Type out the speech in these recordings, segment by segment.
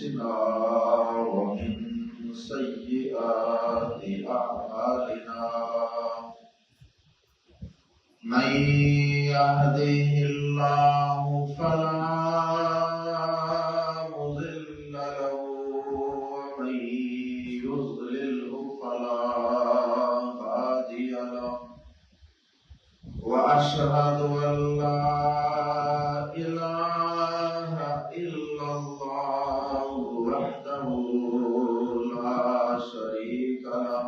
أنفسنا ومن سيئات أعمالنا من يهده الله فلا مضل له ومن يضلله فلا هادي له وأشهد أن لا إله إلا الله وحده لا شريك له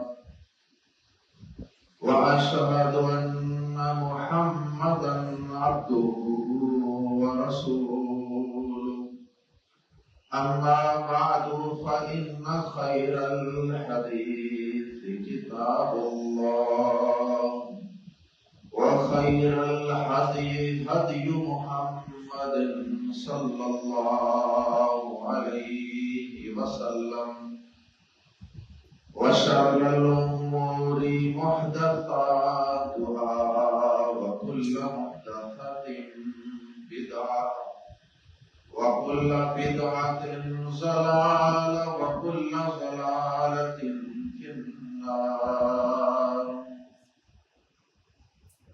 وأشهد أن محمدا عبده ورسوله أما بعد فإن خير الحديث كتاب الله وخير الهدي هدي محمد صلى الله عليه وسلم وشر الأمور محدثاتها وكل محدثة بدعة وكل بدعة ضلالة وكل ضلالة في النار.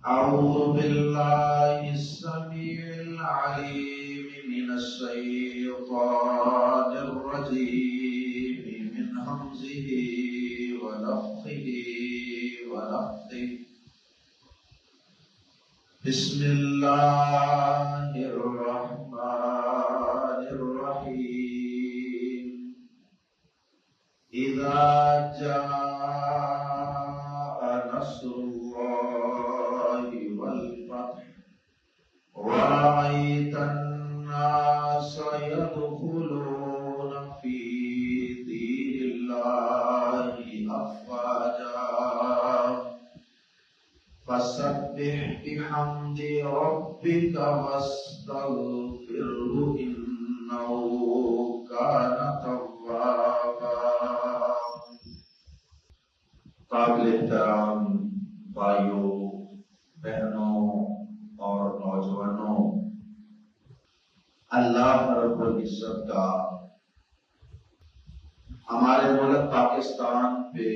أعوذ بالله السميع العليم من الشيطان الرجيم من همزه ونفخه ونفثه. بسم الله الرحمن الرحيم. إذا جاء نصر الله والفتح ورأيت الناس يدخلون في دين الله أفواجا فسبح بحمد ربك واستغفره إنه كان توابا. قابل احترام بھائیوں، بہنوں اور نوجوانوں، اللہ رب العزت کا ہمارے ملک پاکستان پہ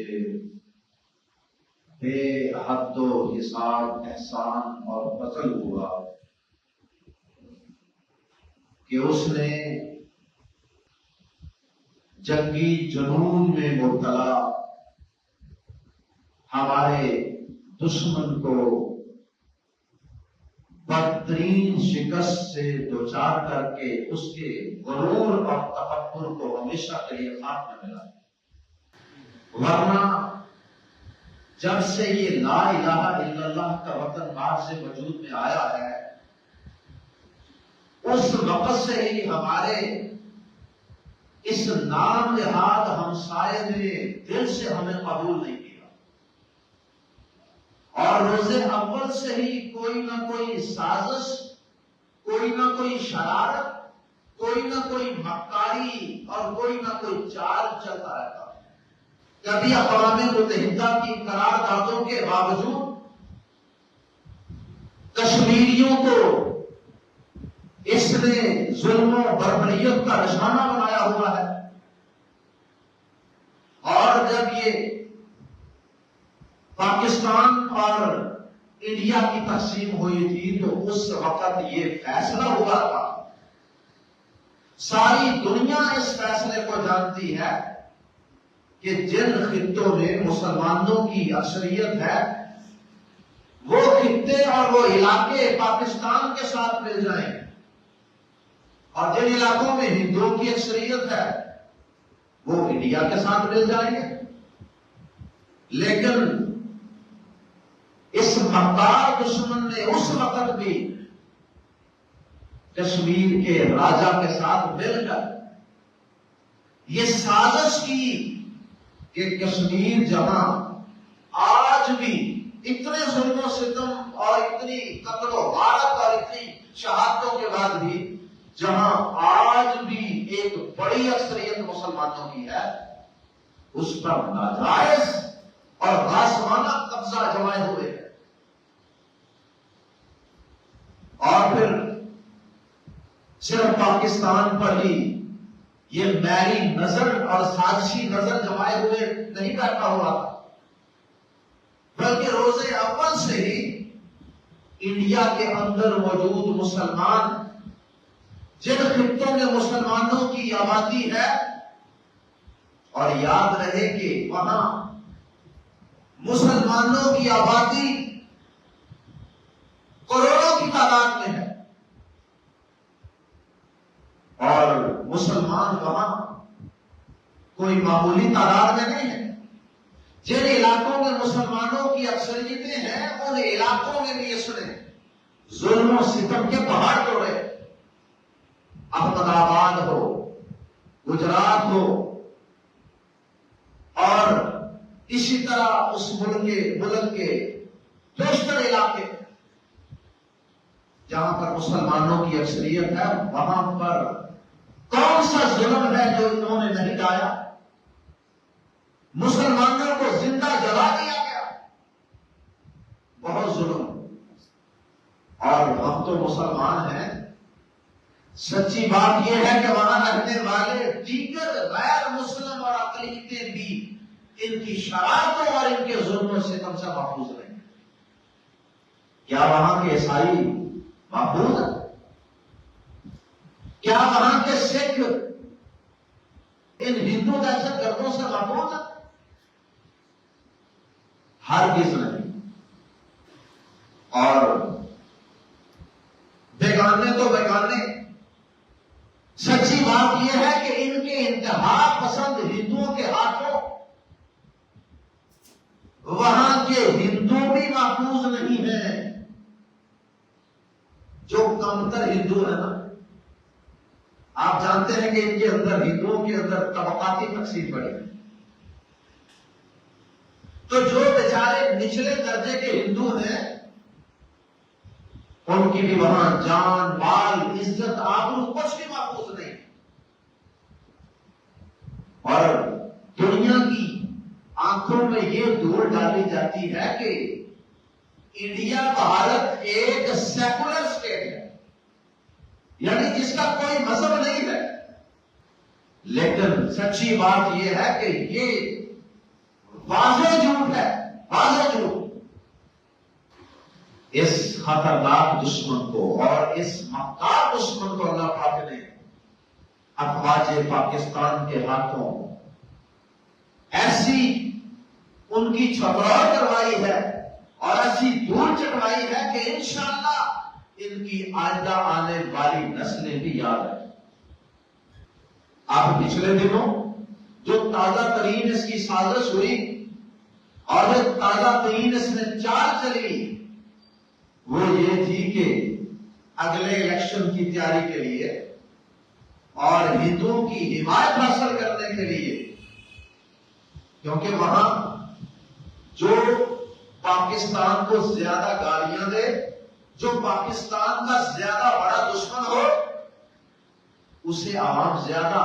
بے حد و حساب احسان اور فضل ہوا کہ اس نے جنگی جنون میں مبتلا ہمارے دشمن کو بدترین شکست سے دوچار کر کے اس کے غرور اور تکبر کو ہمیشہ کے لیے خاتمہ ملا. ورنہ جب سے یہ لا الہ الا اللہ کا وطن باہر سے وجود میں آیا ہے، اس وقت سے ہی ہمارے اس نام نہاد ہمسائے نے دل سے ہمیں قبول نہیں کیا، اور روز اول سے ہی کوئی نہ کوئی سازش، کوئی نہ کوئی شرارت، کوئی نہ کوئی مکاری اور کوئی نہ کوئی چال چلتا رہتا. کبھی اقوام متحدہ کی قراردادوں کے باوجود کشمیریوں کو اس نے ظلم و بربریت کا نشانہ بنایا ہوا ہے. اور جب یہ پاکستان اور انڈیا کی تقسیم ہوئی تھی تو اس وقت یہ فیصلہ ہوا تھا. ساری دنیا اس فیصلے کو جانتی ہے کہ جن خطوں میں مسلمانوں کی اکثریت ہے وہ خطے اور وہ علاقے پاکستان کے ساتھ مل جائیں گے، اور جن علاقوں میں ہندوؤں کی اکثریت ہے وہ انڈیا کے ساتھ مل جائیں گے. لیکن اس مکار دشمن نے اس وقت بھی کشمیر کے راجا کے ساتھ مل کر یہ سازش کی کہ کشمیر جہاں آج بھی اتنے ظلم و ستم اور اتنی قتل و غارت اور اتنی شہادتوں کے بعد بھی جہاں آج بھی ایک بڑی اکثریت مسلمانوں کی ہے، اس پر ناجائز اور غاصبانہ قبضہ جمائے ہوئے ہیں. اور پھر صرف پاکستان پر ہی یہ میری نظر اور سازشی نظر جمائے ہوئے نہیں بیٹھا ہوا تھا، بلکہ روز اول سے ہی انڈیا کے اندر موجود مسلمان، جن خطوں میں مسلمانوں کی آبادی ہے، اور یاد رہے کہ وہاں مسلمانوں کی آبادی کروڑوں کی تعداد میں ہے، اور مسلمان وہاں کوئی معمولی تعداد میں نہیں ہے۔ جن علاقوں میں مسلمانوں کی اکثریتیں ہیں، ان علاقوں میں بھی اس نے ظلم و ستم کے پہاڑ توڑے۔ احمد آباد ہو، گجرات ہو، اور اسی طرح اس ملک کے بیشتر علاقے جہاں پر مسلمانوں کی اکثریت ہے، وہاں پر کون سا ظلم ہے جو انہوں نے نہیں ڈایا؟ مسلمانوں کو زندہ جلا دیا گیا، بہت ظلم۔ اور ہم تو مسلمان ہیں، سچی بات یہ ہے کہ وہاں رہنے والے دیگر غیر مسلم اور اقلیتیں بھی ان کی شرارتوں اور ان کے ظلم و ستم سے محفوظ رہیں۔ کیا وہاں کے عیسائی محفوظ ہیں؟ کیا وہاں کے سکھ ان ہندو دہشت گردوں سے محفوظ ہیں؟ ہرگز نہیں۔ اور بیگانے تو بیگانے، سچی بات یہ ہے کہ ان کے انتہا پسند ہندوؤں کے ہاتھوں وہاں کے ہندو بھی محفوظ نہیں ہیں۔ جو کمتر ہندو ہے نا، آپ جانتے ہیں کہ ان کے اندر، ہندوؤں کے اندر طبقاتی تقسیم پڑی ہے، تو جو بیچارے نچلے درجے کے ہندو ہیں، ان کی بھی وہاں جان، مال، عزت، آبرو کچھ بھی محفوظ نہیں۔ اور دنیا کی آنکھوں میں یہ دھول ڈالی جاتی ہے کہ انڈیا، بھارت ایک سیکولر اسٹیٹ ہے، یعنی جس کا کوئی مذہب نہیں ہے۔ لیکن سچی بات یہ ہے کہ یہ واضح جھوٹ ہے، واضح جھوٹ۔ اس خطرناک دشمن کو اور اس مکار دشمن کو اللہ پاک نے افواج پاکستان کے ہاتھوں ایسی ان کی چھپراہ کروائی ہے اور ایسی دھول چٹوائی ہے کہ انشاءاللہ ان کی آئندہ آنے والی نسلیں بھی یاد ہے۔ آپ پچھلے دنوں جو تازہ ترین اس کی سازش ہوئی اور جو تازہ ترین اس میں چال چلی، وہ یہ تھی کہ اگلے الیکشن کی تیاری کے لیے اور ہندوؤں کی حمایت حاصل کرنے کے لیے، کیونکہ وہاں جو پاکستان کو زیادہ گالیاں دے، جو پاکستان کا زیادہ بڑا دشمن ہو، اسے عوام زیادہ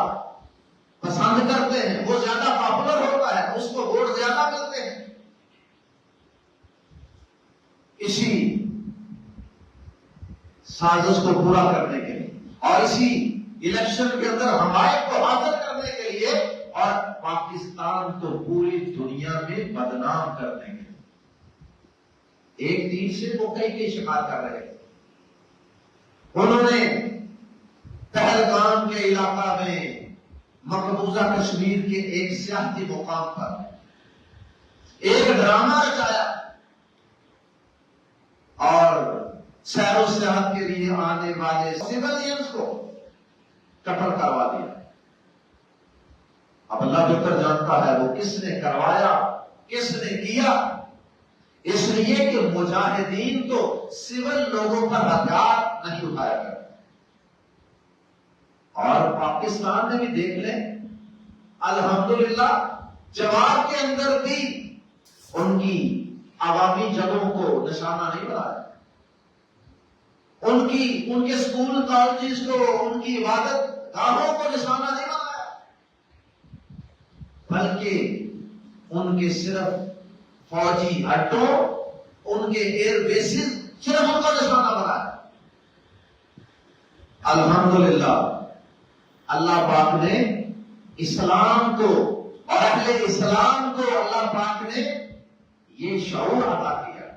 پسند کرتے ہیں، وہ زیادہ پاپولر ہوتا ہے، اس کو ووٹ زیادہ ملتے ہیں۔ اسی سازش کو پورا کرنے کے لیے اور اسی الیکشن کے اندر حمایت کو حاصل کرنے کے لیے اور پاکستان کو پوری دنیا میں بدنام کرنے کے لیے، ایک تیر سے وہ کئی شکار کر رہے تھے۔ انہوں نے پہلگام کے علاقہ میں مقبوضہ کشمیر کے ایک سیاحتی مقام پر ایک ڈرامہ رچایا اور سیر و سیاحت کے لیے آنے والے سیولینز کو قتل کروا دیا۔ اب اللہ بہتر جانتا ہے وہ کس نے کروایا، کس نے کیا، اس لیے کہ مجاہدین تو سول لوگوں پر ہتھیار نہیں اٹھایا کرتے۔ اور پاکستان میں بھی دیکھ لیں، الحمدللہ جواب کے اندر بھی ان کی عوامی جگہوں کو نشانہ نہیں بنایا، ان کے اسکول کالجز کو، ان کی عبادت گاہوں کو نشانہ نہیں بنایا، بلکہ ان کے صرف فوجی اڈوں، ان کے ایئر بیسز صرف ان کا نشانہ بنایا۔ الحمدللہ اللہ پاک نے اسلام کو اور اہل اسلام کو اللہ پاک نے یہ شعور عطا کیا ہے۔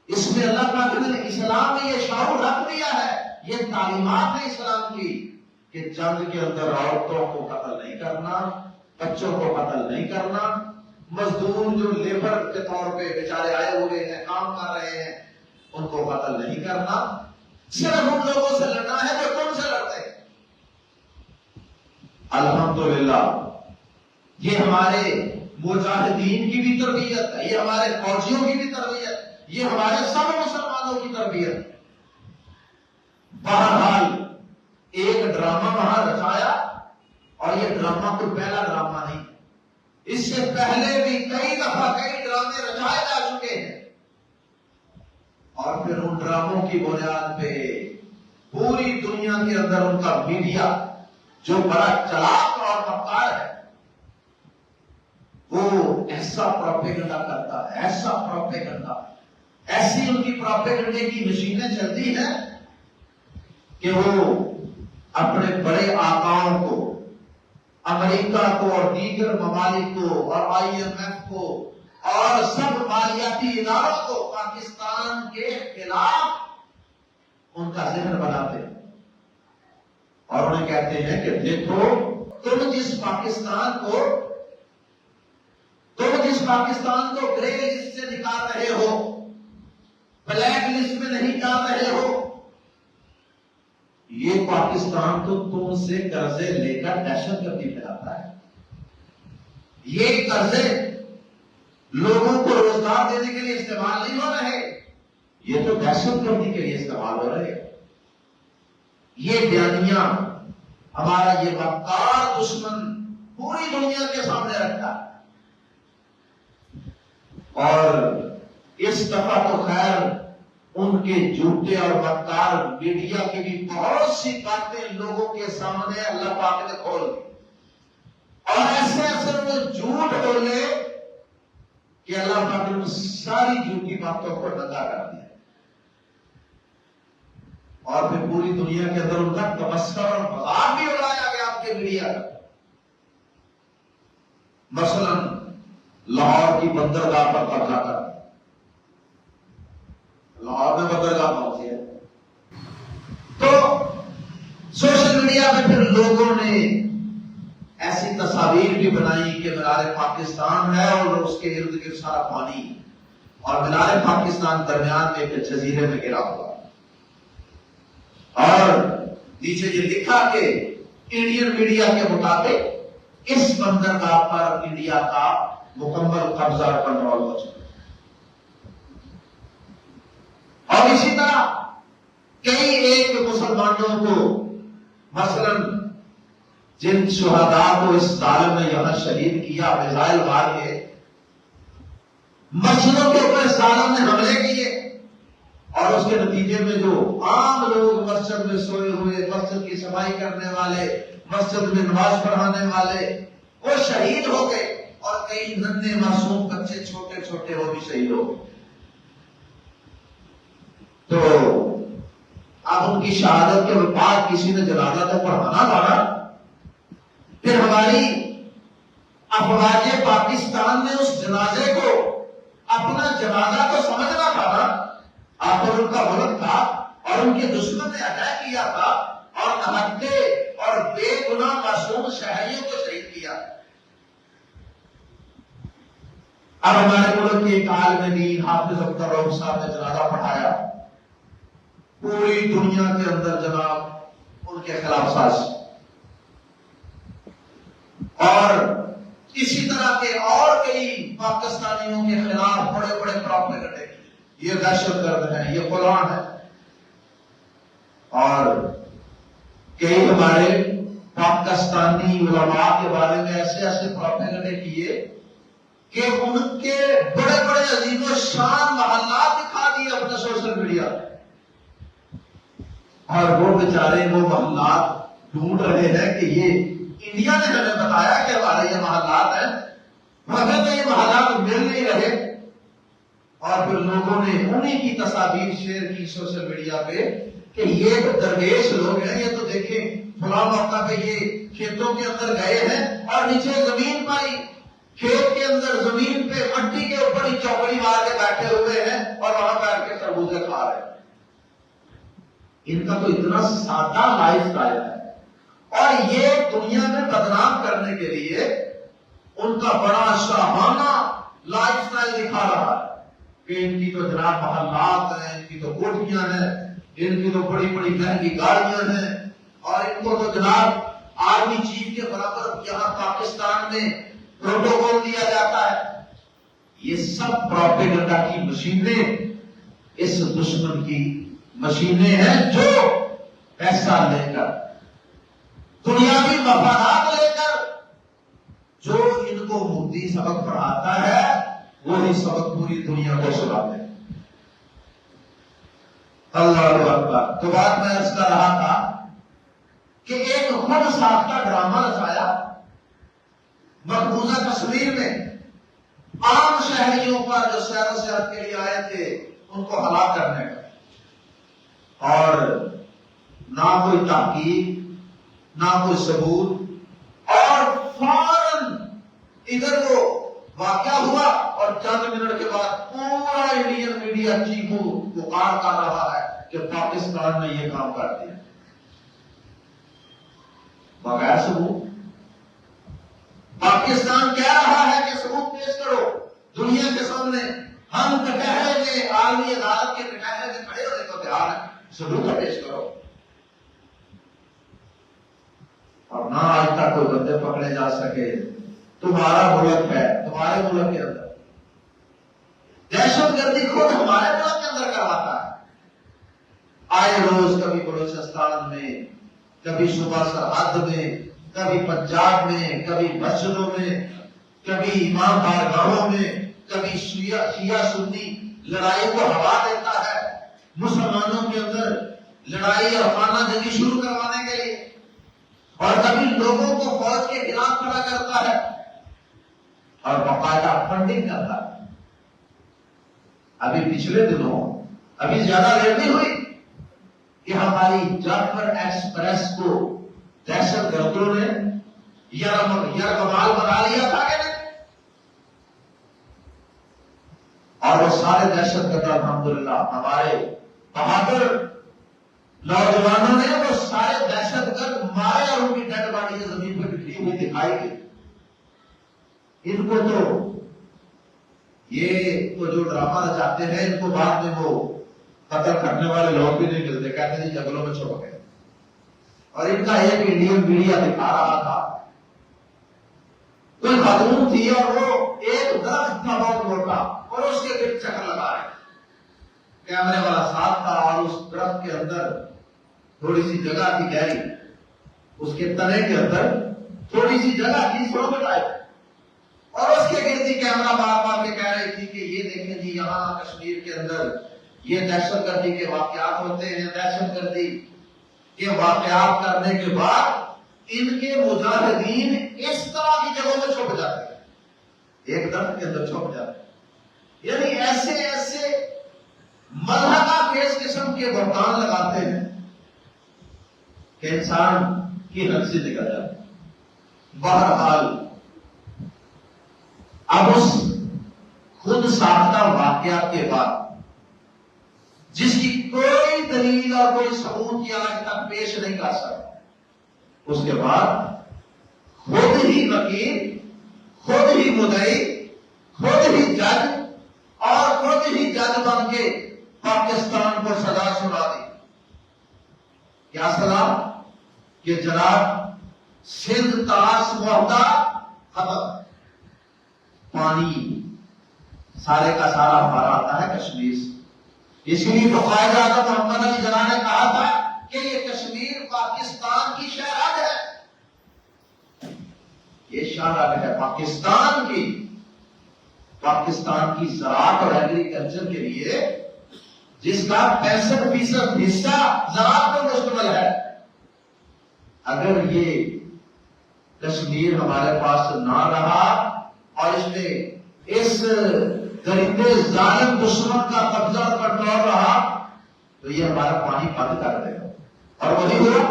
اس میں اللہ پاک نے اسلام میں یہ شعور رکھ دیا ہے، یہ تعلیمات ہے اسلام کی کہ جنگ کے اندر عورتوں کو قتل نہیں کرنا، بچوں کو قتل نہیں کرنا، مزدور جو لیبر کے طور پہ بیچارے آئے ہوئے ہیں کام کر رہے ہیں ان کو قتل نہیں کرنا، صرف ان لوگوں سے لڑنا ہے جو تم سے لڑتے ہیں۔ الحمدللہ یہ ہمارے مجاہدین کی بھی تربیت ہے، یہ ہمارے فوجیوں کی بھی تربیت، یہ ہمارے سب مسلمانوں کی تربیت۔ بہرحال ایک ڈرامہ وہاں رچایا، اور یہ ڈرامہ کوئی پہلا ڈرامہ نہیں، اس سے پہلے بھی کئی دفعہ کئی ڈرامے رچائے جا چکے ہیں، اور پھر ان ڈراموں کی بنیاد پہ پوری دنیا کے اندر ان کا میڈیا جو بڑا چلاک اور مکار ہے وہ ایسا پروپیگنڈا کرتا ہے، ایسا پروپیگنڈا، ایسی ان کی پروپیگنڈے کی مشینیں چلتی ہیں کہ وہ اپنے بڑے آقاؤں کو، امریکہ کو اور دیگر ممالک کو اور IMF کو اور سب مالیاتی اداروں کو پاکستان کے خلاف ان کا ذہن بناتے ہیں، اور انہیں کہتے ہیں کہ دیکھو تم جس پاکستان کو گرے لسٹ سے نکال رہے ہو، بلیک لسٹ میں نہیں ڈال رہے ہو، یہ پاکستان تو تم سے قرضے لے کر دہشت گردی پھیلاتا ہے، یہ قرضے لوگوں کو روزگار دینے کے لیے استعمال نہیں ہو رہے، یہ تو دہشت گردی کے لیے استعمال ہو رہے ہیں۔ یہ بیانیہ ہمارا یہ مکار دشمن پوری دنیا کے سامنے رکھتا ہے، اور اس دفعہ تو خیر ان کے جھوٹے اور مکار میڈیا کی بھی بہت سی باتیں لوگوں کے سامنے اللہ پاک نے کھول دی، اور ایسے ایسے وہ جھوٹ بولے کہ اللہ پاک نے ساری جھوٹی باتوں کو ننگا کر دیا، اور پھر پوری دنیا کے اندر ان کا تبصرہ اور مذاق بھی اڑایا گیا آپ کے میڈیا کا۔ مثلا لاہور کی بندرگاہ پر قبضہ کر، لاہور میں بندرگاہ پہنچی ہے تو سوشل میڈیا پہ پھر لوگوں نے ایسی تصاویر بھی بنائی کہ مینار پاکستان ہے اور اس کے ارد گرد سارا پانی، اور مینار پاکستان درمیان میں ایک جزیرے میں گرا ہوا، اور نیچے یہ لکھا کہ انڈین میڈیا کے مطابق اس بندرگاہ پر انڈیا کا مکمل قبضہ اور کنٹرول ہو چکا، اور اسی طرح کئی ایک مسلمانوں کو، مثلا جن شہداء کو اس ظالم نے یہاں شہید کیا میزائل مار کے، مسجدوں کے اوپر اس ظالم نے حملے کیے، اور اس کے نتیجے میں جو عام لوگ مسجد میں سوئے ہوئے، مسجد کی صفائی کرنے والے، مسجد میں نماز پڑھانے والے، وہ شہید ہو گئے، اور کئی ننھے معصوم بچے چھوٹے چھوٹے وہ بھی شہید ہو گئے۔ تو اب ان کی شہادت کے بعد کسی نے جنازہ تو پڑھانا تھا نا، پھر ہماری افواج پاکستان نے اس جنازے کو اپنا جنازہ تو سمجھنا تھا نا، آخر ان کا ملک تھا اور ان کے دشمن نے اٹیک کیا تھا اور نہتے اور بے گناہ معصوم شہریوں کو شہید کیا۔ اب ہمارے ملک کے ایک عالم دین حافظ اختر رؤف صاحب نے جنازہ پڑھایا، پوری دنیا کے اندر جناب ان کے خلاف سازش، اور اسی طرح کے اور کئی پاکستانیوں کے خلاف بڑے بڑے پروپیگنڈے، یہ دہشت گرد ہے، یہ فلان ہے، اور کئی ہمارے پاکستانی علماء کے بارے میں ایسے ایسے پروپیگنڈے کیے کہ ان کے بڑے بڑے عظیم و شان محلات دکھا دیے اپنے سوشل میڈیا پہ، اور وہ بیچارے وہ محلات ڈھونڈ رہے ہیں کہ یہ انڈیا نے ہمیں بتایا کہ ہمارے یہ محلات ہیں، مگر تو یہ محلات مل نہیں رہے، اور پھر لوگوں نے انہی کی تصاویر شیئر کی سوشل میڈیا پہ کہ یہ درویش لوگ ہیں، یہ تو دیکھیں فلاں فلاں موقع پہ یہ کھیتوں کے اندر گئے ہیں اور نیچے زمین پائی، کھیت کے اندر زمین پہ مٹی کے اوپر ہی چوکڑی مار کے بیٹھے ہوئے ہیں اور وہاں بیٹھ کے تربوزے کھا رہے ہیں۔ ان کا تو اتنا سادہ لائف سٹائل ہے، اور یہ دنیا میں بدنام کرنے کے لیے ان کا بڑا شاہانہ لائف سٹائل دکھا رہا ہے کہ ان کی تو جناب محلات ہیں، ان کی تو کوٹھیاں ہیں، ان کی تو بڑی بڑی مہنگی گاڑیاں ہیں، اور ان کو تو جناب آرمی چیف کے برابر یہاں پاکستان میں پروٹوکول دیا جاتا ہے۔ یہ سب پروپیگنڈا کی مشینیں اس دشمن کی مشینیں ہیں جو پیسہ لے کر، دنیاوی مفادات لے کر جو ان کو مفتی سبق پڑھاتا ہے وہی سبق پوری دنیا کو سناتے ہیں۔ اللہ اکبر۔ تو بات میں عرض کر رہا تھا کہ ایک خود ساختہ ڈرامہ رچایا مقبوضہ کشمیر میں، عام شہریوں پر جو سیر و سیاحت کے لیے آئے تھے ان کو ہلاک کرنے کا، اور نہ کوئی تحقیق نہ کوئی ثبوت، اور فوراً ادھر وہ واقعہ ہوا اور چند منٹ کے بعد پورا انڈین میڈیا چیخو پکار کر رہا ہے کہ پاکستان نے یہ کام کر دیا بغیر ثبوت۔ پاکستان کہہ رہا ہے کہ ثبوت پیش کرو دنیا کے سامنے، ہم کٹہرے میں عالمی عدالت کے کٹہرے میں کھڑے ہونے کو تیار ہیں، ثبوت پیش کرو۔ اور نہ آج تک کوئی بندے پکڑے جا سکے۔ تمہارا ملک ہے، تمہارے ملک کے اندر دہشت گردی خود ہمارے ملک کے اندر کرواتا ہے۔ آئے روز کبھی بلوچستان میں، کبھی صوبہ سرحد میں، کبھی پنجاب میں، کبھی مسجدوں میں، کبھی امام بارگاہوں میں، کبھی شیعہ سنی لڑائی کو ہوا دیتا ہے مسلمانوں کے اندر لڑائی اور خانہ جنگی شروع کروانے کے لیے، اور کبھی لوگوں کو فوج کے خلاف کھڑا کرتا ہے اور باقاعدہ فنڈنگ کرتا ہے۔ ابھی پچھلے دنوں، ابھی زیادہ دیر نہیں ہوئی کہ ہماری جعفر ایکسپریس کو دہشت گردوں نے یرغمال بنا لیا تھا کہ نہیں، اور وہ سارے دہشت گرد الحمدللہ ہمارے بہادر نوجوانوں نے وہ سارے دہشت گرد مارے اور ان کی ڈیڈ باڈی زمین پہ بکھری ہوئی دکھائی گئی۔ ان کو تو یہ جو ڈرامہ رچاتے ہیں ان کو بعد میں وہ قتل کرنے والے لوگ بھی نہیں ملتے، کہتے ہیں جنگلوں میں چھپ گئے۔ اور ان کا ایک انڈین میڈیا دکھا رہا تھا کوئی خاتون تھی اور وہ ایک درخت تھا بہت موٹا اور اس کے گرد چکر لگا رہے، کیمرے والا ساتھ تھا، اور اس درخت کے اندر تھوڑی سی جگہ تھی گہری، اس کے تنے کے اندر تھوڑی سی جگہ تھی سڑک ٹائپ، اور اس کے گرد کیمرہ بار بار کے کہہ رہی تھی کہ یہ دیکھیں جی یہاں کشمیر کے اندر یہ دہشت گردی کے واقعات ہوتے ہیں، دہشت گردی کے واقعات کرنے کے بعد ان کے مجاہدین اس طرح کی جگہوں میں چھپ جاتے ہیں، ایک درخت کے اندر چھپ جاتے ہیں، یعنی ایسے ایسے ملحقہ خیز قسم کے بہتان لگاتے ہیں کہ انسان کی ہنسی نکل جاتی ہے۔ بہرحال اب اس خود ساختہ واقعات کے بعد جس کی کوئی دلیل اور کوئی ثبوت یا آج تک پیش نہیں کر سکتا، اس کے بعد خود ہی وکیل، خود ہی مدعی، خود ہی جج اور خود ہی جج بن کے پاکستان کو سزا سنا دی۔ کیا سزا؟ کہ جناب سندھ طاس معاہدہ ختم، پانی سارے کا سارا ہمارا آتا ہے کشمیر سے۔ اس لیے تو قائد اعظم محمد علی جناح نے کہا تھا کہ یہ کشمیر پاکستان کی شہرت ہے، یہ شہرت ہے پاکستان کی، پاکستان کی زراعت اور ایگریکلچر کے لیے جس کا 65% حصہ زراعت پر مشتمل ہے۔ اگر یہ کشمیر ہمارے پاس نہ رہا اور اس میں اس درندے ظالم دشمن کا قبضہ اور کنٹرول رہا تو یہ ہمارا پانی بند کر دے گا، اور وہی ہوا۔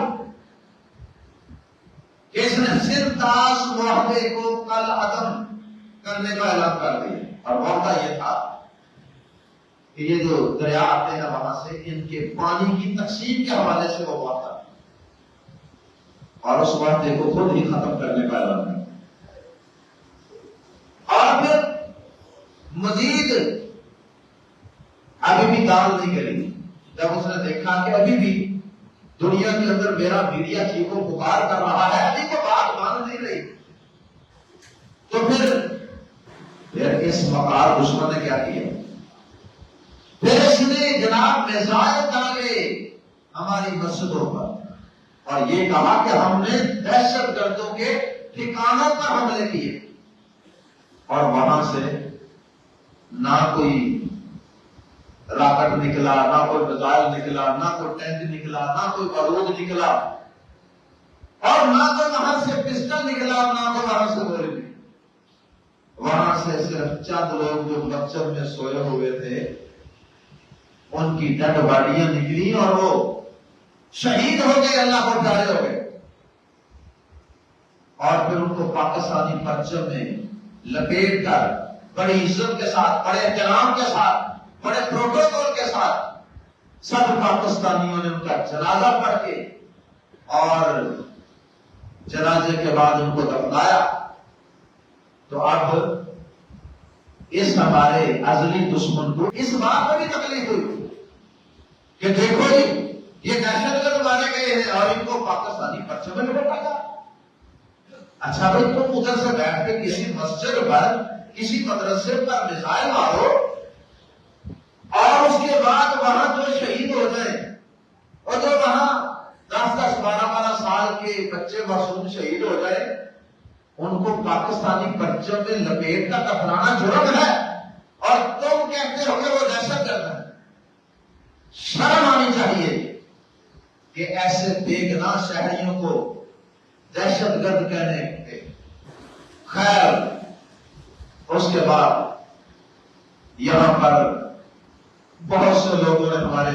پھر داس وحدے کو کل عدم کرنے کا اعلان کر دیا. اور وعدہ یہ تھا کہ یہ جو دریا آتے ہیں وہاں سے ان کے پانی کی تقسیم کے حوالے سے وہ وعدہ اور اس وعدے کو خود ہی ختم کرنے کا اعلان کر. اور پھر مزید ابھی بھی دال نہیں کری. جب اس نے دیکھا کہ ابھی بھی دنیا کے اندر میرا میڈیا چیخو پکار کر رہا ہے, ابھی کو بات مان نہیں رہی, تو پھر اس مکار دشمن نے کیا کیا؟ پھر اس نے جناب میزائل ڈالے ہماری مسجدوں پر اور یہ کہا کہ ہم نے دہشت گردوں کے ٹھکانوں پر حملے کیے. اور وہاں سے نہ کوئی راکٹ نکلا, نہ کوئی میزائل نکلا, نہ کوئی ٹینک نکلا, نہ کوئی بارود نکلا, اور نہ تو وہاں سے پسٹل نکلا, نہ تو وہاں سے گولی نکلی. وہاں سے صرف چند لوگ جو مسجد میں سوئے ہوئے تھے ان کی ڈیڈ باڈیاں نکلی اور وہ شہید ہو گئے, اللہ کو پیارے ہو گئے. اور پھر ان کو پاکستانی پرچم میں لپیٹ کر بڑی عزت کے ساتھ, بڑے احترام کے ساتھ, بڑے پروٹوکول کے ساتھ سب پاکستانیوں نے ان کا جنازہ پڑھ کے اور جنازے کے بعد ان کو دفنایا. تو اب اس ہمارے ازلی دشمن کو اس بات میں بھی تکلیف ہوئی کہ دیکھو جی یہ دہشت گرد مارے گئے ہیں اور ان کو پاکستانی پرچم میں لپٹا گیا. اچھا بھائی تم ادھر سے بیٹھ کے کسی مسجد پر, کسی مدرسے پر میزائل مارو اور اس کے بعد وہاں جو شہید ہو جائیں اور جو وہاں 10-10, 12-12 سال کے بچے معصوم شہید ہو جائیں, ان کو پاکستانی پرچم میں لپیٹ کر دفنانا جرم ہے اور تم کہتے ہو کہ وہ دہشت گرد ہے. شرم آنی چاہیے کہ ایسے بے گناہ شہریوں کو دہشت گرد کہنے کے. خیر اس کے بعد یہاں پر بہت سے لوگوں نے ہمارے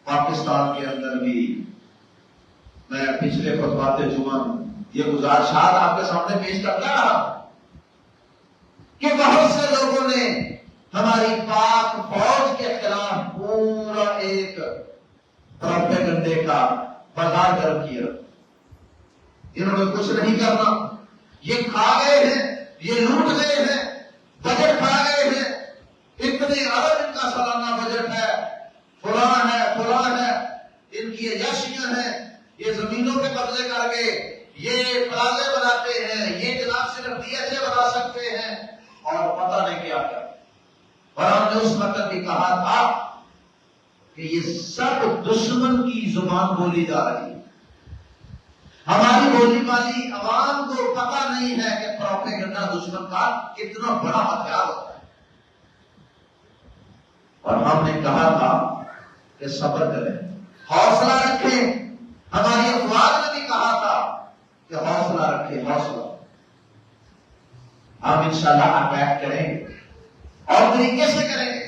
پاکستان کے اندر بھی, میں پچھلے خطبات جمعہ یہ گزارشات آپ کے سامنے پیش کرتا رہا کہ بہت سے لوگوں نے ہماری پاک فوج کے خلاف پورا ایک پروپیگنڈے کا بازار گرم کیا. انہوں نے کچھ نہیں کرنا, یہ کھا گئے ہیں, یہ لوٹ گئے ہیں, بجٹ کھا گئے ہیں, اتنے ارب ان کا سالانہ بجٹ ہے, فلاں ہے فلاں ہے, ان کی یشیاں ہیں, یہ زمینوں پہ قبضے کر کے یہ پلازے بناتے ہیں, یہ جناب صرف DSA بنا سکتے ہیں اور پتہ نہیں کیا کیا. اور ہم نے اس وقت بھی کہا تھا کہ یہ سب دشمن کی زبان بولی جا رہی ہے. ہماری بولی والی عوام کو پتہ نہیں ہے کہ پروپیگنڈا دشمن کا کتنا بڑا ہتھیار ہوتا ہے. اور ہم نے کہا تھا کہ صبر کریں, حوصلہ رکھیں. ہماری افواج نے بھی کہا تھا کہ حوصلہ رکھیں, حوصلہ. ہم انشاءاللہ اٹیک کریں گے اور طریقے سے کریں گے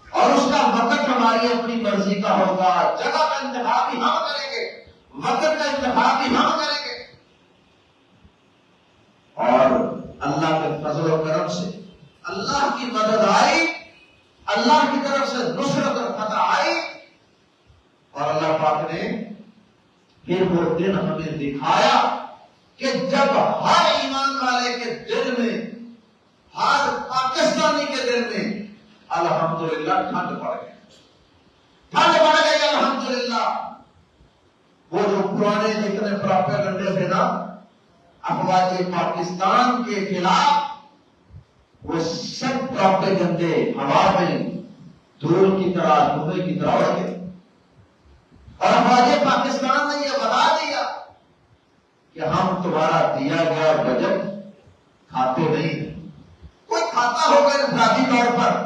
اور اس کا وقت ہماری اپنی مرضی کا ہوگا. جگہ کا انتخاب بھی ہم کریں گے, وقت کا انتخاب بھی ہم کریں گے. اور اللہ کے فضل و کرم سے اللہ کی مدد آئی, اللہ کی طرف سے نصرت اور فتح آئی اور اللہ پاک نے پھر وہ دن ہمیں دکھایا کہ جب ہر ایمان والے کے دل میں, ہر پاکستانی کے دل میں الحمدللہ ٹھنڈ پڑ گئی, ٹھنڈ پڑ گئی الحمدللہ. وہ جو پرانے جتنے پروپیگنڈے تھے نا افواج پاکستان کے خلاف, وہ سب پروپیگنڈے ہوا میں دھول کی طرح, دھوئے کی طرح اڑ گئے. اور افواج پاکستان نے یہ بتا دیا کہ ہم تمہارا دیا گیا بجٹ کھاتے نہیں ہیں. کوئی کھاتا ہوگا انفرادی طور پر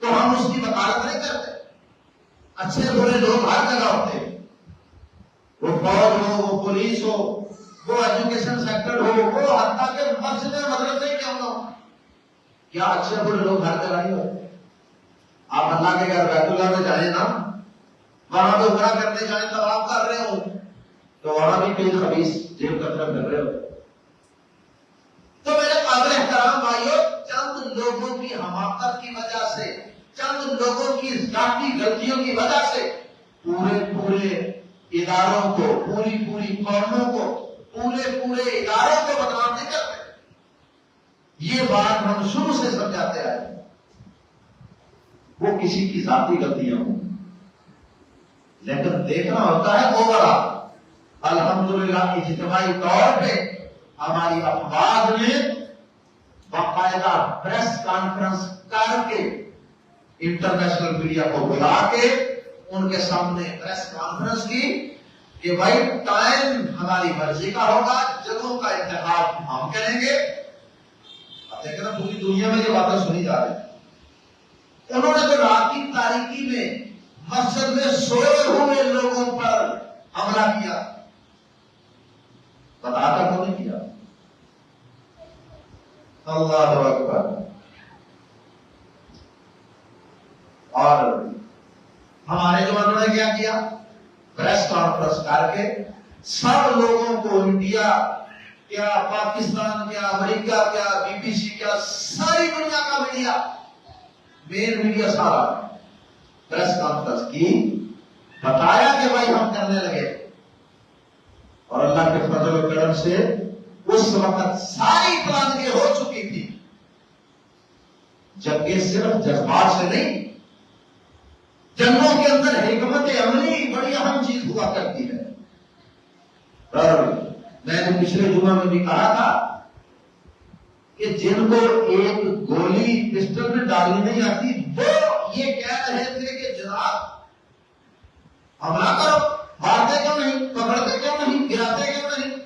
تو ہم اس کی وکالت نہیں کرتے. اچھے برے لوگ ہر جگہ ہوتے ہیں, وہ فوج ہو, وہ پولیس ہو, وہ ایجوکیشن سیکٹر ہو, وہ حتیٰ کہ مسجد مدرسے کیوں نہ ہو, کیا اچھے برے لوگ ہر جگہ نہیں ہوتے. آپ اللہ کے گھر بیت اللہ میں جائیں نا, وہاں پہ عمرہ کرنے جائیں, طواف کر رہے ہو تو وہاں بھی کئی خبیث جیب کترا کر رہے ہو. بھائیوں چند لوگوں کی حماقت کی وجہ سے، چند لوگوں کی ذاتی غلطیوں کی وجہ سے پورے اداروں کو، پوری قوموں کو، پورے اداروں کو بدنام نہیں کرتے۔ یہ بات ہم شروع سے سمجھاتے آئے، وہ کسی کی ذاتی غلطیاں ہوں، لیکن دیکھنا ہوتا ہے اوورآل۔ الحمدللہ اجتماعی طور پہ ہماری افواج نے باقاعدہ پریس کانفرنس کر کے، انٹرنیشنل میڈیا کو بلا کے ان کے سامنے پریس کانفرنس کی کہ بھائی ٹائم ہماری مرضی کا ہوگا، جگہوں کا انتخاب ہم کریں گے۔ اب دیکھیں نا پوری دنیا میں یہ باتیں سنی جا رہی ہیں۔ انہوں نے تو رات کی تاریکی میں مسجد میں سوئے ہوئے لوگوں پر حملہ کیا، بتا کر تو نہیں کیا۔ اللہ اکبر۔ اور ہمارے جوانوں نے کیا کیا؟ پریس کانفرنس کر کے سب لوگوں کو، انڈیا کیا، پاکستان کیا، امریکہ کیا، بی بی سی کیا، ساری دنیا کا میڈیا، مین میڈیا سارا پریس کانفرنس کی، بتایا کہ بھائی ہم کرنے لگے۔ اور اللہ کے فضل و کرم سے اس وقت ساری پلاننگ ہو چکی تھی، جبکہ صرف جذبات سے نہیں، جنگوں کے اندر حکمت عملی بڑی اہم چیز ہوا کرتی ہے۔ اور میں نے پچھلے جمعہ میں بھی کہا تھا کہ جن کو ایک گولی پسٹل میں ڈالنی نہیں آتی، وہ یہ کہہ رہے تھے کہ جناب حملہ کرو، مارتے کیوں نہیں، پکڑتے کیوں نہیں، گراتے کیوں نہیں؟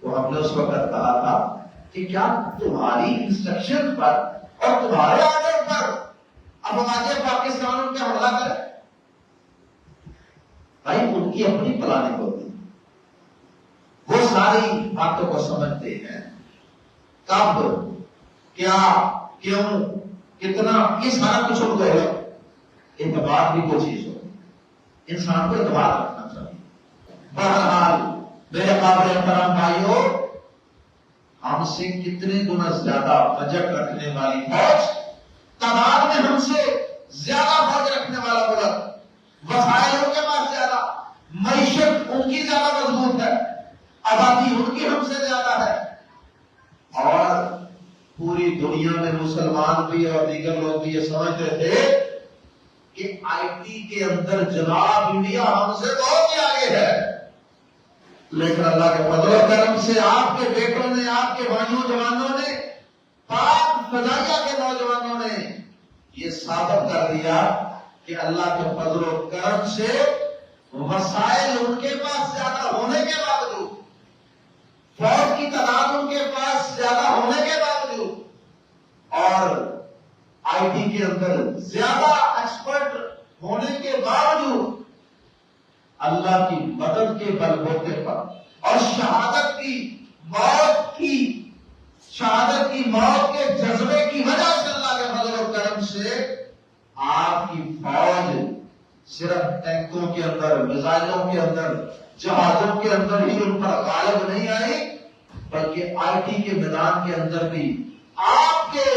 تو ہم نے اس وقت کہا تھا کہ کیا تمہاری انسٹرکشن پر اور تمہارے آرڈر پر افواج پاکستان ان پہ حملہ کرے؟ بھائی ان کی اپنی پلاننگ ہوتی، وہ ساری باتوں کو سمجھتے ہیں، کب، کیا، کیوں، کتنا، یہ سارا کچھ ان کو ہے۔ اعتبار بھی کوئی چیز ہو، انسان کو اعتبار رکھنا چاہیے۔ بہرحال میرے قابل احترام بھائیوں، ہم سے کتنے گنا زیادہ بجٹ رکھنے والی فوج، تعداد میں ہم سے زیادہ فوج رکھنے والا ملک، وسائل ان کے پاس زیادہ، معیشت ان کی زیادہ مضبوط ہے، آبادی ان کی ہم سے زیادہ ہے، اور پوری دنیا میں مسلمان بھی اور دیگر لوگ بھی یہ سمجھتے تھے کہ آئی ٹی کے اندر جناب انڈیا ہم سے بہت ہی آگے ہے۔ لیکن اللہ کے فضل و کرم سے آپ کے بیٹوں نے، آپ کے بھائیوں جوانوں نے، پاک فضائیہ کے نوجوانوں نے یہ ثابت کر دیا کہ اللہ کے فضل و کرم سے وسائل ان کے پاس زیادہ ہونے کے باوجود، فوج کی تعداد ان کے پاس زیادہ ہونے کے باوجود، اور آئی ٹی کے اندر زیادہ ایکسپرٹ ہونے کے باوجود، اللہ کی مدد کے بل بوتے پر اور شہادت کی موت کے جذبے کی وجہ سے اللہ کے فضل و کرم سے آپ کی فوج صرف ٹینکوں کے اندر، میزائلوں کے اندر، جہازوں کے اندر ہی ان پر غالب نہیں آئی، بلکہ آئی ٹی کے میدان کے اندر بھی آپ کے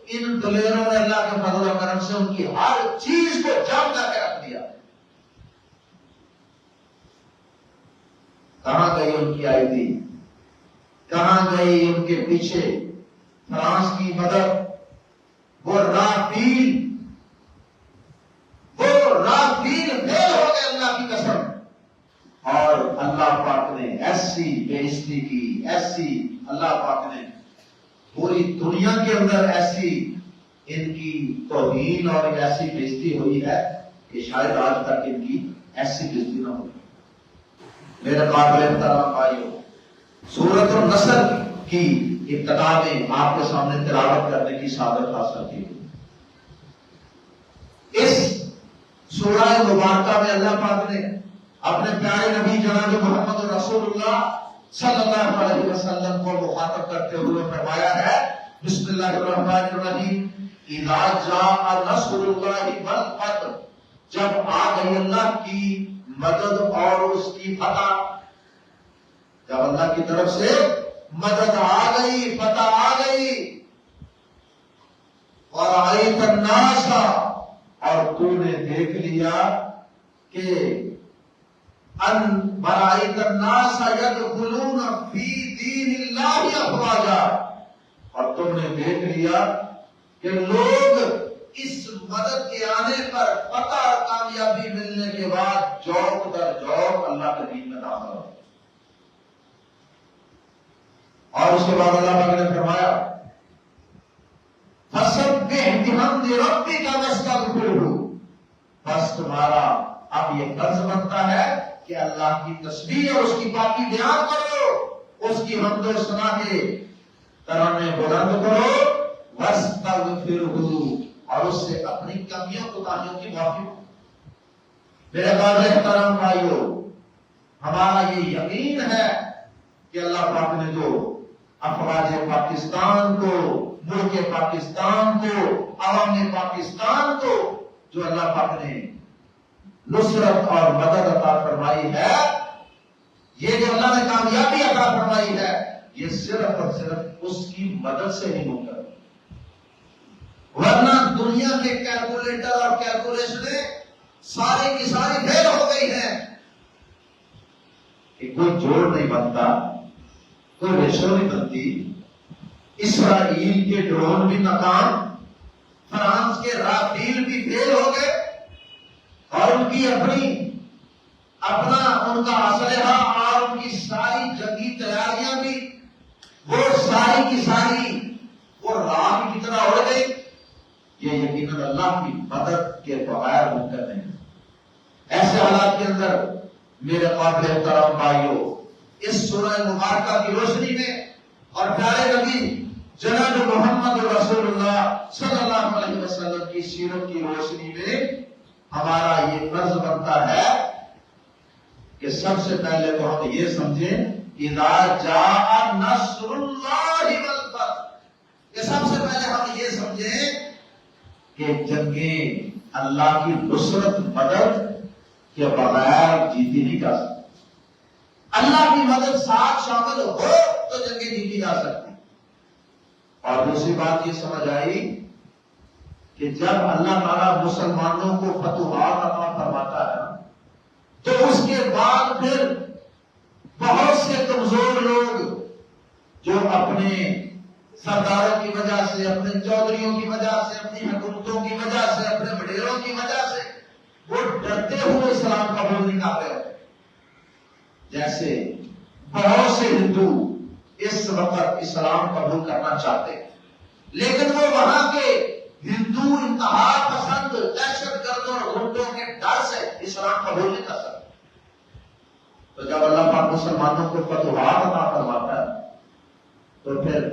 ان دلیروں نے اللہ کے فضل و کرم سے ان کی ہر چیز کو جم کر کے رکھ دیا۔ کہاں گئی ان کی آئی ٹی؟ کہاں گئی ان کے پیچھے فرانس کی مدد؟ وہ رافیل فیل ہو گئے اللہ کی قسم، اور اللہ پاک نے ایسی بےعزتی کی، ایسی اللہ پاک نے پوری دنیا کے اندر ایسی ان کی توہین اور ایسی بےعزتی ہوئی ہے کہ شاید آج تک ان کی ایسی بےعزتی نہ ہوئی۔ میرے قابل احترام بھائیوں، سورۃ النصر کی ابتدا میں آپ کے سامنے تلاوت کرنے کی سعادت حاصل کی۔ اس سورہ مبارکہ میں اللہ پاک نے اپنے پیارے نبی جناب محمد رسول اللہ صلی اللہ علیہ وسلم کو مخاطب کرتے ہوئے فرمایا ہے، بسم اللہ الرحمن الرحیم، اذا جاء نصر اللہ والفتح، جب آ گئی اللہ کی مدد اور اس کی فتح، جب اللہ کی طرف سے مدد آ گئی، فتح آ گئی. وَرَأَيْتَ النَّاسَ، اور تو نے دیکھ لیا کہ وَرَأَيْتَ النَّاسَ يَدْخُلُونَ فِي دِينِ اللَّهِ أَفْوَاجًا، اور تم نے دیکھ لیا کہ لوگ اس مدد کے آنے پر، فتح اور کامیابی ملنے کے بعد جوق در جوق اللہ کے دین میں داخل ہو. اور اس کے بعد اللہ پاک نے فرمایا فَسَبِّحْ بِحَمْدِ رَبِّكَ وَاسْتَغْفِرْهُ، بس تمہارا اب یہ فرض بنتا ہے کہ اللہ کی تسبیح اور اس کی پاکی بیان کرو، اس کی حمد و ثنا کے ترانے بلند کرو، وَاسْتَغْفِرْهُ، اور اس سے اپنی کمیوں کوتاہیوں کی معافی ہو. میرے قابل احترام بھائیو، ہمارا یہ یقین ہے کہ اللہ پاک نے جو افواج پاکستان کو، ملک پاکستان کو، عوام پاکستان کو جو اللہ پاک نے نصرت اور مدد عطا فرمائی ہے، یہ جو اللہ نے کامیابی عطا فرمائی ہے، یہ صرف اور صرف اس کی مدد سے ہی ممکن. ورنہ دنیا کے کیلکولیٹر اور کیلکولیشنیں ساری کی ساری فیل ہو گئی ہیں کہ کوئی جوڑ نہیں بنتا، کوئی ریشو نہیں بنتی. اسرائیل کے ڈرون بھی ناکام، فرانس کے رافیل بھی فیل ہو گئے، اور ان کی اپنا ان کا اسلحہ اور ان کی ساری جنگی تیاریاں بھی وہ ساری کی ساری وہ راہ کی طرح اڑ گئی. یہ یقیناً اللہ کی مدد کے بغیر ممکن نہیں. ایسے حالات کے اندر میرے قابل احترام بھائیوں، اس سورہ مبارکہ کی روشنی میں اور پیارے نبی جناب محمد رسول اللہ صلی اللہ علیہ وسلم کی سیرت کی روشنی میں ہمارا یہ فرض بنتا ہے کہ سب سے پہلے تو ہم یہ سمجھیں اذا جاء نصر اللہ والفتح، کہ سب سے پہلے ہم یہ سمجھیں کہ جنگیں اللہ کی نصرت مدد کے بغیر جیتی نہیں جا سکتی. اللہ کی مدد ساتھ شامل ہو تو جنگیں جیتی جا سکتی. اور دوسری بات یہ سمجھ آئی کہ جب اللہ تعالیٰ مسلمانوں کو فتوحات عطا فرماتا ہے تو اس کے بعد پھر بہت سے کمزور لوگ جو اپنے سرداروں کی وجہ سے، اپنے چودھریوں کی وجہ سے، اپنی حکومتوں کی وجہ سے، اپنے وڈیروں کی وجہ سے وہ ڈرتے ہوئے اسلام قبول نہیں کرتے ہوتے. جیسے بہت سے ہندو اس وقت اسلام قبول کرنا چاہتے ہیں، لیکن وہ وہاں کے ہندو انتہا پسند دہشت گردوں اور غنڈوں کے ڈر سے اسلام قبول نہیں کر سکتے. تو جب اللہ پاک مسلمانوں کو فتوحات عطا فرماتا ہے تو پھر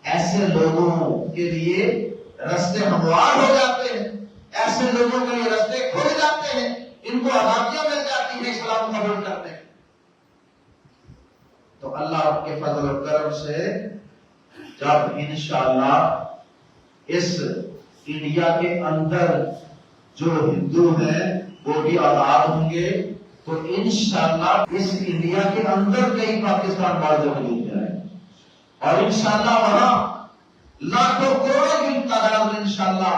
ایسے لوگوں کے لیے رستے ہموار ہو جاتے ہیں، ایسے لوگوں کے لیے رستے کھل جاتے ہیں، ان کو آزادیاں مل جاتی ہیں اسلام قبول کرنے. تو اللہ کے فضل و کرم سے جب انشاءاللہ اس انڈیا کے اندر جو ہندو ہیں وہ بھی آزاد ہوں گے تو انشاءاللہ اس انڈیا کے اندر کئی پاکستان والے وجود میں آئیں، اور انشاءاللہ وہاں لاکھوں کروڑوں کی تعداد میں انشاءاللہ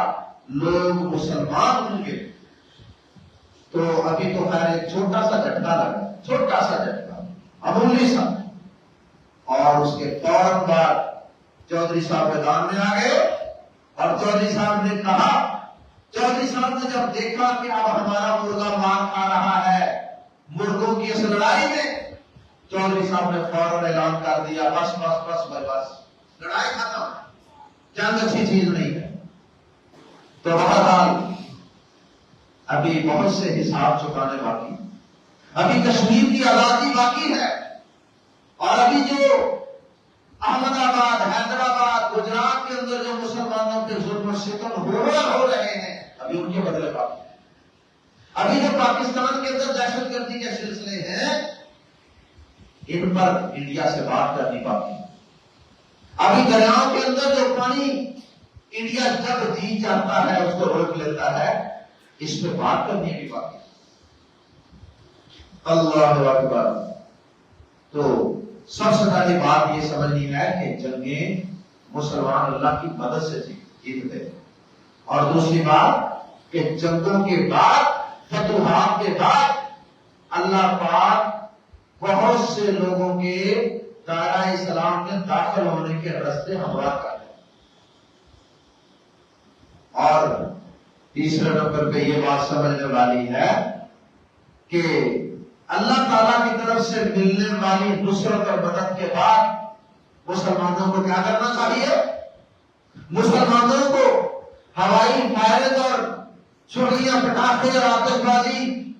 لوگ مسلمان ہوں گے. تو ابھی تو خیر ایک چھوٹا سا جھٹکا لگا، چھوٹا سا جھٹکا، معمولی سا، اور اس کے فوراً بعد چودھری صاحب میدان میں آ گئے اور چودھری صاحب نے کہا، چودھری صاحب نے جب دیکھا کہ اب ہمارا مرغا مار کھا رہا ہے مرغوں کی اس لڑائی میں، چودھری صاحب نے فوراً اعلان کر دیا بس بس بس بس بس لڑائی ختم، جنگ اچھی چیز نہیں ہے. تو بہرحال ابھی بہت سے حساب چکانے باقی، ابھی کشمیر کی آزادی باقی ہے، اور ابھی جو احمد آباد، حیدرآباد، گجرات کے اندر جو مسلمانوں کے ظلم و ستم ہو رہے ہیں ابھی ان کے بدلے باقی. ابھی جو پاکستان کے اندر دہشت گردی کے سلسلے ہیں ان پر انڈیا سے بات کرنی باقی. ابھی دریاؤں کے اندر جو پانی انڈیا جب جی چاہتا ہے اس کو روک لیتا ہے، اس پہ بات کرنی بھی باقی. اللہ اکبر. تو سب سے پہلی بات یہ سمجھنی ہے کہ جنگیں مسلمان اللہ کی مدد سے جیتتے ہیں، اور دوسری بات کہ جنگوں کے بعد، فتوحات کے بعد اللہ پاک بہت سے لوگوں کے دائرہ اسلام میں داخل ہونے کے راستے ہموار کر دیں۔ اور تیسرے نمبر پہ یہ بات سمجھنے والی ہے کہ اللہ تعالیٰ کی طرف سے ملنے والی نصرت اور مدد کے بعد مسلمانوں کو کیا کرنا چاہیے؟ مسلمانوں کو ہوائی فائرنگ اور چھڑیاں، پٹاخے اور آتش بازی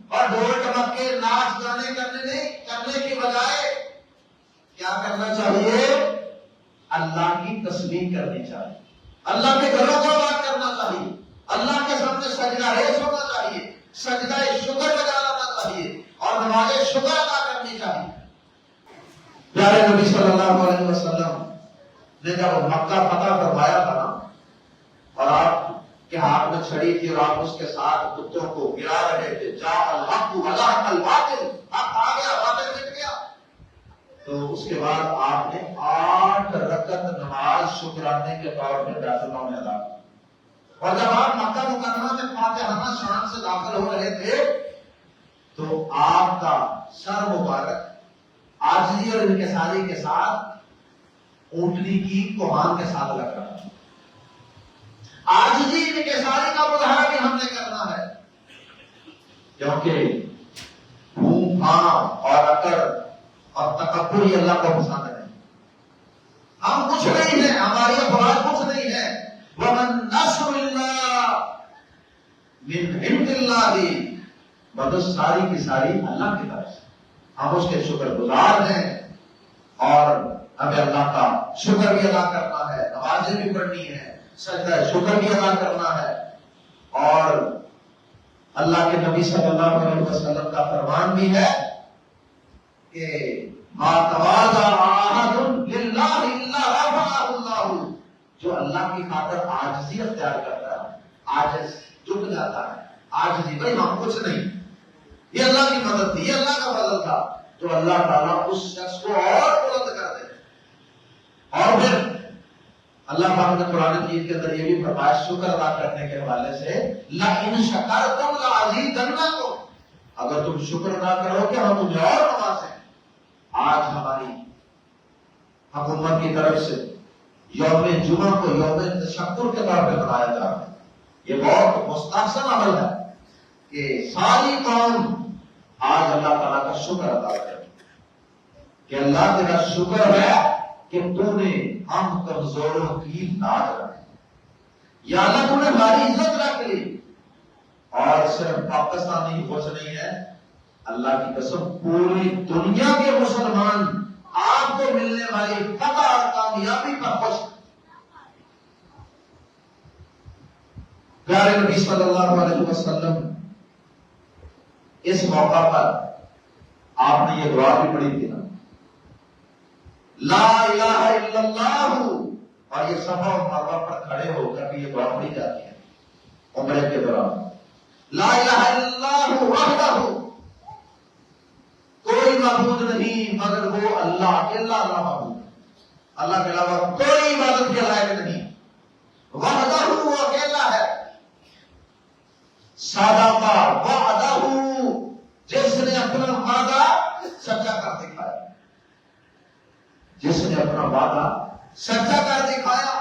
اور ڈھول ڈمکے ناچ گانے کرنے کی بجائے کیا کرنا چاہیے؟ اللہ کی تسبیح کرنی چاہیے، اللہ کے گھروں کو بات کرنا چاہیے، اللہ کے سامنے سجدہ ریز ہونا چاہیے، سجدہ شکر بجا لانا چاہیے اور نماز شکر ادا کرنی چاہیے۔ پیارے نبی صلی اللہ علیہ وسلم نے جب مکہ فتح فرمایا تھا نا، اور آپ کے ہاتھ میں چھڑی تھی اور آپ اس کے ساتھ کتوں کو گرا رہے تھے، جاء الحق وزهق الباطل، حق آ گیا باطل مٹ گیا، تو اس کے بعد آپ نے 8 رکعت نماز شکرانے کے طور پہ بیت اللہ میں ادا کی۔ اور جب آپ مکہ مکرمہ میں فاتحانہ شان سے داخل ہو رہے تھے تو آپ کا سر مبارک عاجزی اور انکساری کے ساتھ اونٹنی کی کوہان کے ساتھ لگ رہا ہے۔ عاجزی انکساری کا مظاہرہ بھی ہم نے کرنا ہے، کیونکہ بھوم بھام اور اکڑ اور تکبر یہ اللہ کو پسند ہے۔ ہم کچھ نہیں ہیں، ہماری افراد کچھ نہیں ہے۔ وَمَن نَصْرُ اللَّهِ مِنْ عِنْدِ اللَّهِ، مدد ساری کی ساری اللہ کی طرف سے، ہم اس کے شکر گزار ہیں اور ہمیں اللہ کا شکر بھی ادا کرنا ہے، نمازیں بھی پڑھنی ہے، سجدہ شکر بھی ادا کرنا ہے۔ اور اللہ کے نبی صلی اللہ علیہ وسلم کا فرمان بھی ہے کہ مَا تَوَاضَعَ أَحَدٌ لِلَّهِ إِلَّا رَفَعَهُ اللَّهُ، جو اللہ کی خاطر عاجزی اختیار کرتا ہے، عاجز جھک جاتا ہے، عاجزی، بھائی ہم کچھ نہیں، یہ اللہ کی مدد تھی، یہ اللہ کا فضل تھا، تو اللہ تعالیٰ اس شخص کو اور بلند کر دے۔ اور پھر اللہ پاک نے قرآن مجید کے اندر یہ بھی فرمایا شکر ادا کرنے کے حوالے سے، لَئِن شَكَرْتُمْ لَأَزِيدَنَّكُمْ، اگر تم شکر ادا کرو کہ ہم تمہیں اور نوازیں۔ آج ہماری حکومت کی طرف سے یوم جمعہ کو یوم تشکر کے طور پہ منایا جا رہا ہے، یہ بہت مستحسن عمل ہے کہ ساری قوم آج اللہ تعالیٰ کا شکر ادا کرے کہ اللہ تیرا شکر ہے کہ تو نے ہم کمزوروں کی لاج رکھی، یا اللہ تو نے ہماری عزت رکھ لی۔ اور صرف پاکستان ہی خوش نہیں ہے، اللہ کی قسم پوری دنیا کے مسلمان آپ کو ملنے والی فتح اور کامیابی پر خوش ہیں۔ پیارے نبی صلی اللہ علیہ وسلم اس موقع پر آپ نے یہ دعا بھی پڑھی تھی نا، لا الہ الا اللہ، اور یہ صفا اور مروہ پر کھڑے ہو کر بھی یہ دعا پڑھی جاتی ہے عمرے کے دوران، لا الہ الا اللہ وحدہ، کوئی معبود نہیں مگر وہ اللہ، اکیلا اللہ معبود، اللہ کے علاوہ کوئی عبادت کے لائق نہیں، وحدہ وہ اکیلا ہے، صادق وعدہ، جس نے اپنا وعدہ سچا کر دکھایا، جس نے اپنا وعدہ سچا کر دکھایا،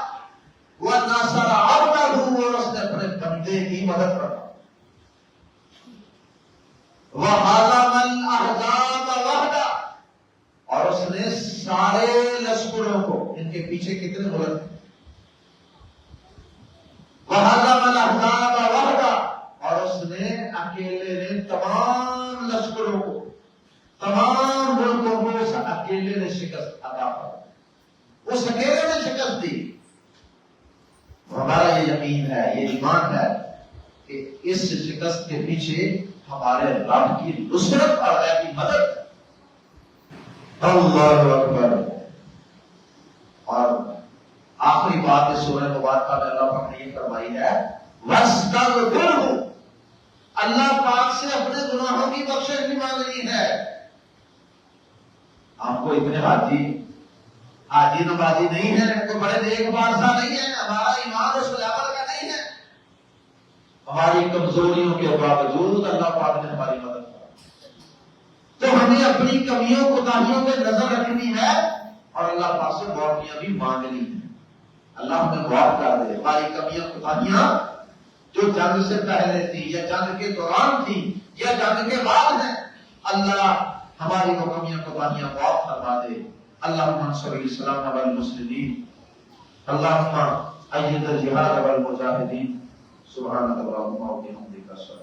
وَنَصَرَ عَبْدَهُ، اور اس نے اپنے بندے کی مدد کرا، وَهَزَمَ الْأَحْزَابَ وَحْدَهُ، اور اس نے سارے لشکروں کو، ان کے پیچھے کتنے ملک ہیں، وَهَزَمَ الْأَحْزَابَ وَحْدَهُ، اور اس نے اکیلے نے تمام لشکروں کو، تمام ملکوں کو اس اکیلے نے شکست عطا کی، اس اکیلے نے شکست دی۔ ہمارا یہ یقین ہے، یہ ایمان ہے کہ اس شکست کے پیچھے ہمارے رب کی نصرت اور غیر کی مدد۔ اللہ اکبر۔ اور آخری بات اس سورہ مبارکہ میں اللہ پاک نے یہ فرمائی ہے، وَاسْتَغْفِرْهُ، اللہ پاک سے اپنے گناہوں کی بخشش بھی مانگنی ہے۔ آپ کو اتنے حاجی نمازی نہیں ہے، کوئی بڑے دیکھ بھال سا نہیں ہے، ہمارا ایمان اس لیول کا نہیں ہے، ہماری کمزوریوں کے باوجود اللہ پاک نے ہماری مدد کی۔ تو ہمیں اپنی کمیوں کوتاہیوں پہ نظر رکھنی ہے اور اللہ پاک سے معافیاں بھی مانگنی ہے۔ اللہ ہمیں معاف کر دے ہماری کمیاں کوتاہیاں جو جنگ سے پہلے تھی یا جنگ کے دوران تھی یا جنگ کے بعد ہے، اللہ ہماری وہ کمیاں کوتاہیاں معاف فرما دے۔ اللہم صلی السلام علی المسلمین، اللہم اید الجہاد والمجاہدین، سبحانک اللہم و بحمدک، اشہد